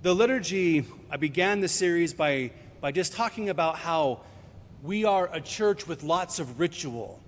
The liturgy, I began the series by just talking about how we are a church with lots of ritual.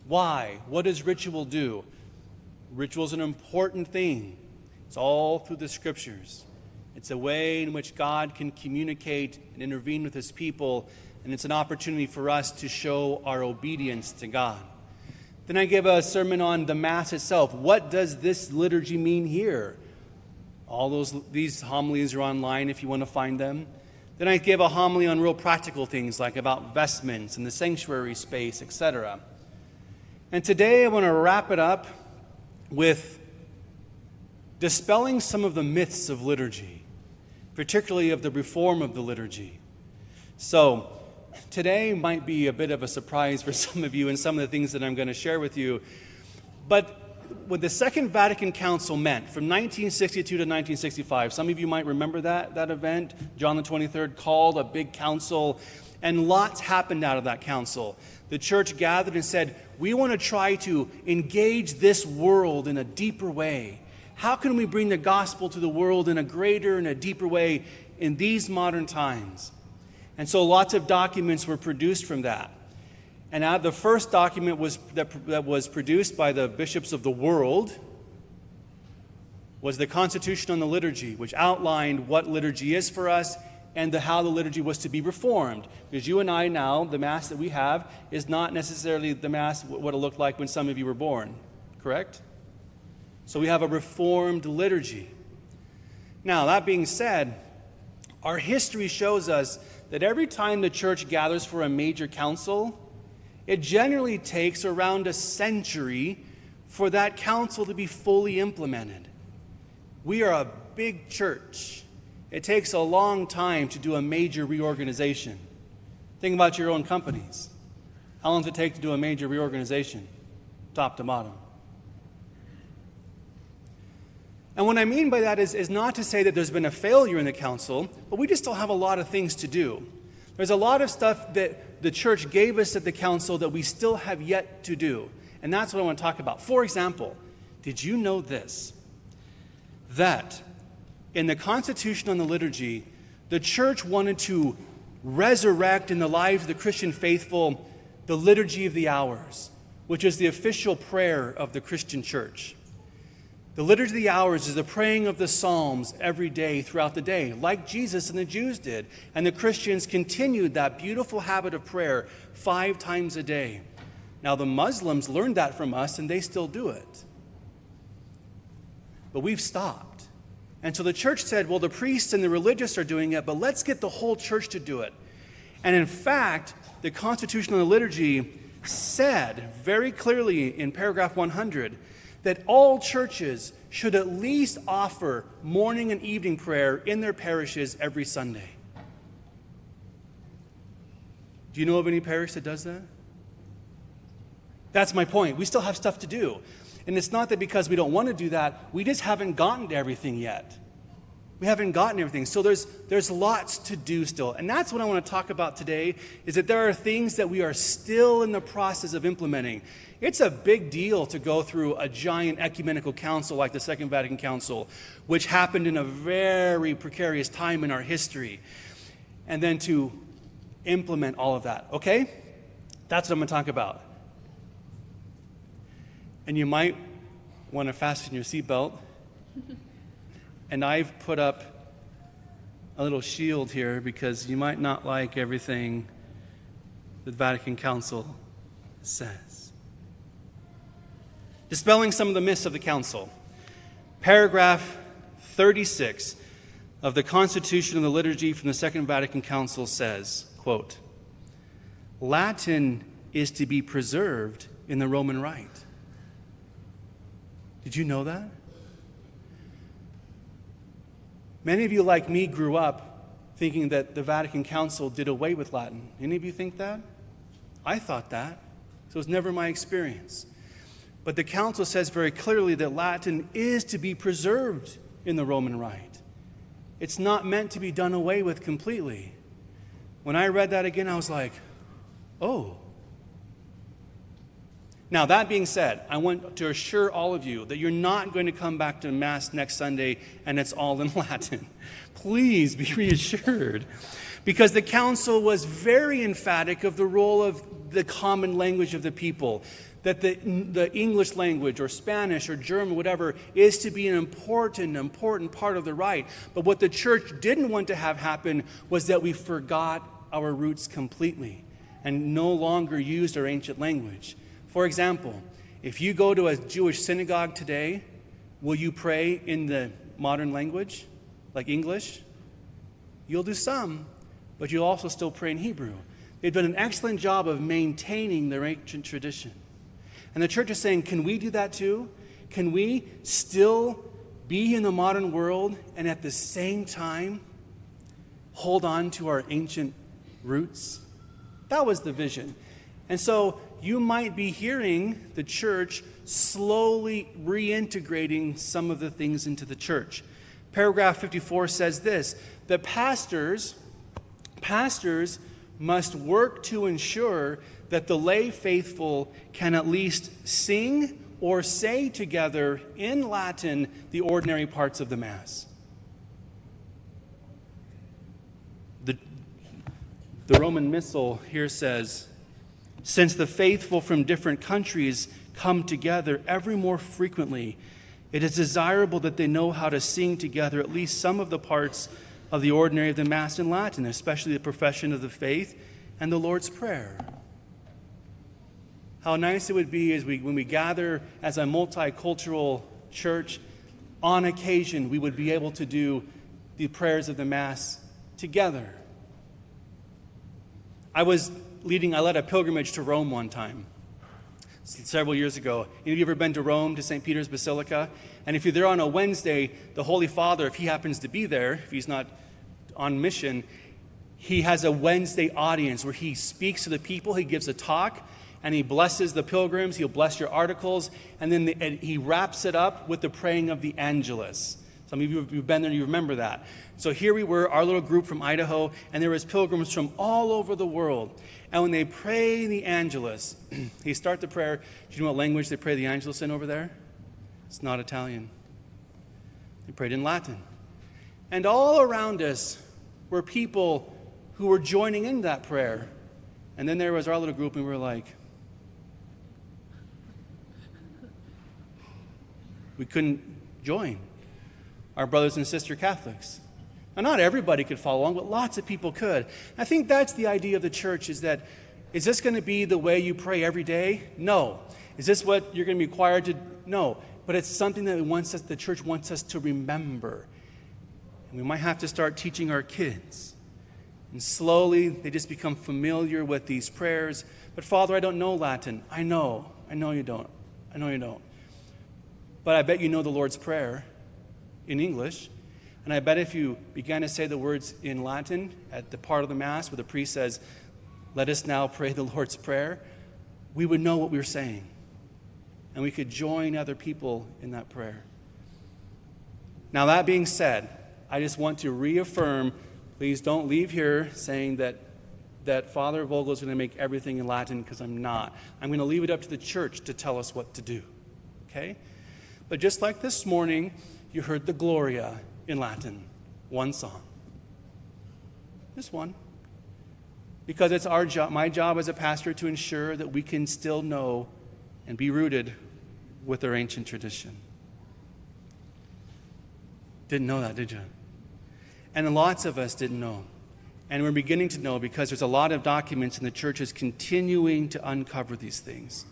Why? What does ritual do? Ritual is an important thing. It's all through the Scriptures. It's a way in which God can communicate and intervene with His people, and it's an opportunity for us to show our obedience to God. Then I gave a sermon on the Mass itself. What does this liturgy mean here? These homilies are online if you want to find them. Then I gave a homily on real practical things like about vestments and the sanctuary space, etc. And today I want to wrap it up with dispelling some of the myths of liturgy, particularly of the reform of the liturgy. So today might be a bit of a surprise for some of you and some of the things that I'm going to share with you. But what the Second Vatican Council meant from 1962 to 1965, some of you might remember that event. John the 23rd called a big council, and lots happened out of that council. The church gathered and said, we want to try to engage this world in a deeper way. How can we bring the gospel to the world in a greater and a deeper way in these modern times? And so lots of documents were produced from that. And the first document that was produced by the bishops of the world was the Constitution on the Liturgy, which outlined what liturgy is for us and how the liturgy was to be reformed. Because you and I now, the Mass that we have, is not necessarily the Mass what it looked like when some of you were born, correct? So we have a reformed liturgy. Now, that being said, our history shows us that every time the church gathers for a major council, it generally takes around a century for that council to be fully implemented. We are a big church. It takes a long time to do a major reorganization. Think about your own companies. How long does it take to do a major reorganization, top to bottom? And what I mean by that is not to say that there's been a failure in the council, but we just still have a lot of things to do. There's a lot of stuff that the church gave us at the council that we still have yet to do. And that's what I want to talk about. For example, did you know this? That in the Constitution on the Liturgy, the church wanted to resurrect in the lives of the Christian faithful the Liturgy of the Hours, which is the official prayer of the Christian church. The Liturgy of the Hours is the praying of the Psalms every day throughout the day, like Jesus and the Jews did. And the Christians continued that beautiful habit of prayer 5 times a day. Now, the Muslims learned that from us, and they still do it. But we've stopped. And so the church said, well, the priests and the religious are doing it, but let's get the whole church to do it. And in fact, the Constitution on the Liturgy said very clearly in paragraph 100 that all churches should at least offer morning and evening prayer in their parishes every Sunday. Do you know of any parish that does that? That's my point. We still have stuff to do. And it's not that because we don't want to do that, we just haven't gotten to everything yet. We haven't gotten everything. So there's lots to do still. And that's what I want to talk about today, is that there are things that we are still in the process of implementing. It's a big deal to go through a giant ecumenical council like the Second Vatican Council, which happened in a very precarious time in our history, and then to implement all of that, okay? That's what I'm going to talk about. And you might want to fasten your seatbelt. And I've put up a little shield here because you might not like everything the Vatican Council says. Dispelling some of the myths of the Council. Paragraph 36 of the Constitution of the Liturgy from the Second Vatican Council says, quote, Latin is to be preserved in the Roman Rite. Did you know that? Many of you, like me, grew up thinking that the Vatican Council did away with Latin. Any of you think that? I thought that. So it was never my experience. But the Council says very clearly that Latin is to be preserved in the Roman Rite. It's not meant to be done away with completely. When I read that again, I was like, oh. Now, that being said, I want to assure all of you that you're not going to come back to Mass next Sunday and it's all in Latin. Please be reassured. Because the council was very emphatic of the role of the common language of the people, that the English language or Spanish or German, whatever, is to be an important part of the rite. But what the church didn't want to have happen was that we forgot our roots completely and no longer used our ancient language. For example, if you go to a Jewish synagogue today, will you pray in the modern language, like English? You'll do some, but you'll also still pray in Hebrew. They've done an excellent job of maintaining their ancient tradition. And the church is saying, can we do that too? Can we still be in the modern world and at the same time hold on to our ancient roots? That was the vision. And so you might be hearing the church slowly reintegrating some of the things into the church. Paragraph 54 says this, that pastors must work to ensure that the lay faithful can at least sing or say together in Latin the ordinary parts of the Mass. The Roman Missal here says, since the faithful from different countries come together ever more frequently, it is desirable that they know how to sing together at least some of the parts of the ordinary of the Mass in Latin, especially the profession of the faith and the Lord's Prayer. How nice it would be when we gather as a multicultural church, on occasion we would be able to do the prayers of the Mass together. I led a pilgrimage to Rome one time, several years ago. Have you ever been to Rome, to St. Peter's Basilica? And if you're there on a Wednesday, the Holy Father, if he happens to be there, if he's not on mission, he has a Wednesday audience where he speaks to the people, he gives a talk, and he blesses the pilgrims, he'll bless your articles, and then he wraps it up with the praying of the Angelus. Some of you have been there, you remember that. So here we were, our little group from Idaho, and there was pilgrims from all over the world. And when they pray the Angelus, they start the prayer. Do you know what language they pray the Angelus in over there? It's not Italian. They prayed in Latin. And all around us were people who were joining in that prayer. And then there was our little group, and we were like, we couldn't join our brothers and sister Catholics. Now, not everybody could follow along, but lots of people could. I think that's the idea of the church, is this going to be the way you pray every day? No. Is this what you're going to be required to? No. But it's something that the church wants us to remember. And we might have to start teaching our kids. And slowly, they just become familiar with these prayers. But Father, I don't know Latin. I know you don't. I know you don't. But I bet you know the Lord's Prayer in English. And I bet if you began to say the words in Latin at the part of the Mass where the priest says, let us now pray the Lord's Prayer, we would know what we were saying. And we could join other people in that prayer. Now, that being said, I just want to reaffirm, please don't leave here saying that Father Vogel is going to make everything in Latin, because I'm not. I'm going to leave it up to the church to tell us what to do. Okay? But just like this morning, you heard the Gloria in Latin, one song. Just one. Because it's our job, my job as a pastor, to ensure that we can still know and be rooted with our ancient tradition. Didn't know that, did you? And lots of us didn't know. And we're beginning to know, because there's a lot of documents and the church is continuing to uncover these things.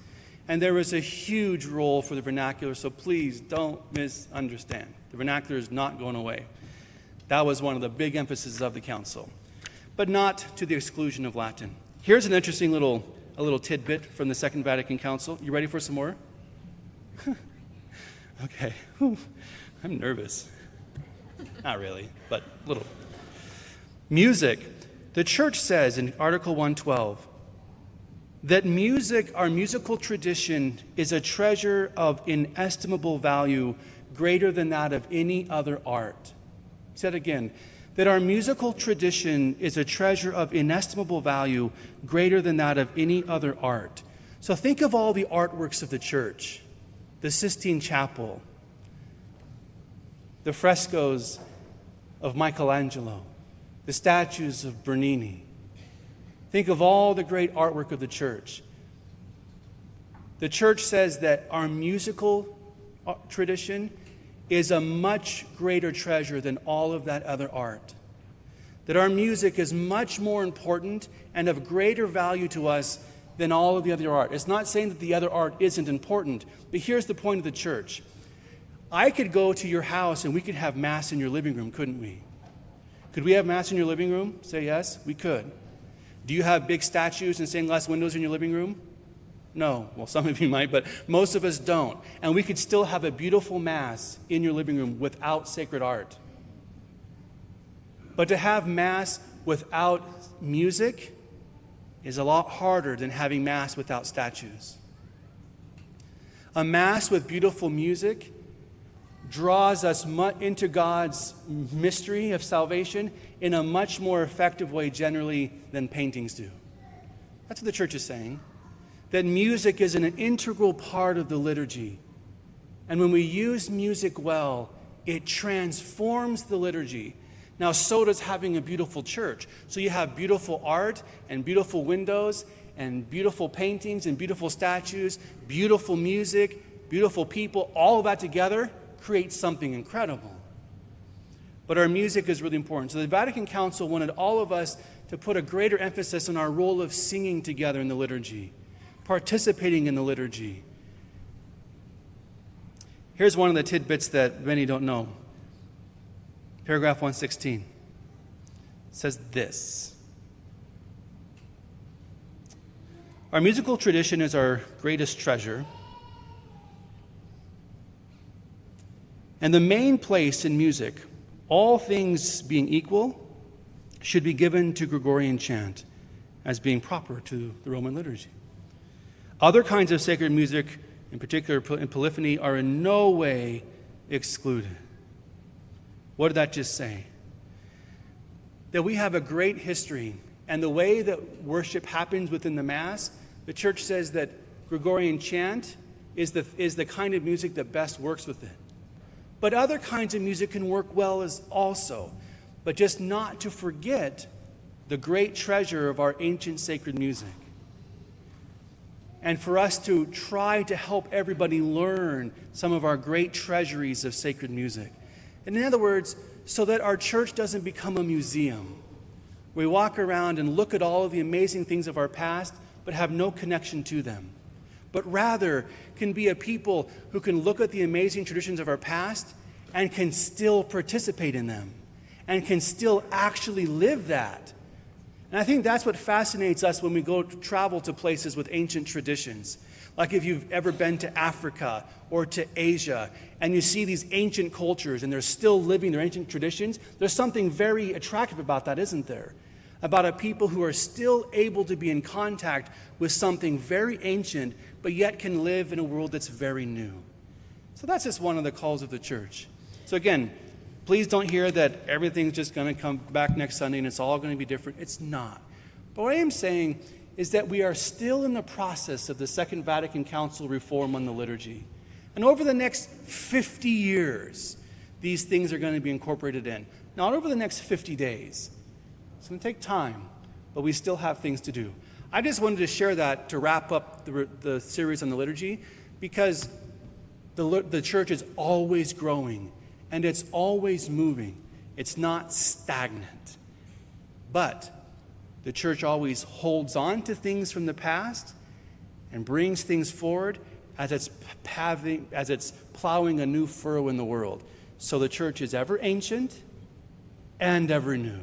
And there is a huge role for the vernacular, so please don't misunderstand. The vernacular is not going away. That was one of the big emphases of the council, but not to the exclusion of Latin. Here's an interesting little tidbit from the Second Vatican Council. You ready for some more? Okay. I'm nervous. Not really, but a little. Music. The church says in Article 112 that our musical tradition is a treasure of inestimable value, greater than that of any other art. Said again, that our musical tradition is a treasure of inestimable value, greater than that of any other art. So think of all the artworks of the church, the Sistine Chapel, the frescoes of Michelangelo, the statues of Bernini. Think of all the great artwork of the church. The church says that our musical tradition is a much greater treasure than all of that other art. That our music is much more important and of greater value to us than all of the other art. It's not saying that the other art isn't important, but here's the point of the church. I could go to your house and we could have Mass in your living room, couldn't we? Could we have Mass in your living room? Say yes, we could. Do you have big statues and stained glass windows in your living room? No. Well, some of you might, but most of us don't. And we could still have a beautiful Mass in your living room without sacred art. But to have Mass without music is a lot harder than having Mass without statues. A Mass with beautiful music draws us into God's mystery of salvation in a much more effective way generally than paintings do. That's what the church is saying. That music is an integral part of the liturgy. And when we use music well, it transforms the liturgy. Now, so does having a beautiful church. So you have beautiful art and beautiful windows and beautiful paintings and beautiful statues, beautiful music, beautiful people, all of that together creates something incredible. But our music is really important. So the Vatican Council wanted all of us to put a greater emphasis on our role of singing together in the liturgy, participating in the liturgy. Here's one of the tidbits that many don't know. Paragraph 116 says this: our musical tradition is our greatest treasure, and the main place in music, all things being equal, should be given to Gregorian chant as being proper to the Roman liturgy. Other kinds of sacred music, in particular in polyphony, are in no way excluded. What did that just say? That we have a great history, and the way that worship happens within the Mass, the church says that Gregorian chant is the kind of music that best works with it. But other kinds of music can work well as also, but just not to forget the great treasure of our ancient sacred music. And for us to try to help everybody learn some of our great treasuries of sacred music. And in other words, so that our church doesn't become a museum. We walk around and look at all of the amazing things of our past, but have no connection to them. But rather can be a people who can look at the amazing traditions of our past and can still participate in them and can still actually live that. And I think that's what fascinates us when we go travel to places with ancient traditions. Like if you've ever been to Africa or to Asia and you see these ancient cultures and they're still living their ancient traditions, there's something very attractive about that, isn't there? About a people who are still able to be in contact with something very ancient, but yet can live in a world that's very new. So that's just one of the calls of the church. So again, please don't hear that everything's just going to come back next Sunday and it's all going to be different. It's not. But what I am saying is that we are still in the process of the Second Vatican Council reform on the liturgy. And over the next 50 years, these things are going to be incorporated in. Not over the next 50 days. It's going to take time, but we still have things to do. I just wanted to share that to wrap up the series on the liturgy, because the church is always growing and it's always moving. It's not stagnant. But the church always holds on to things from the past and brings things forward as it's plowing a new furrow in the world. So the church is ever ancient and ever new.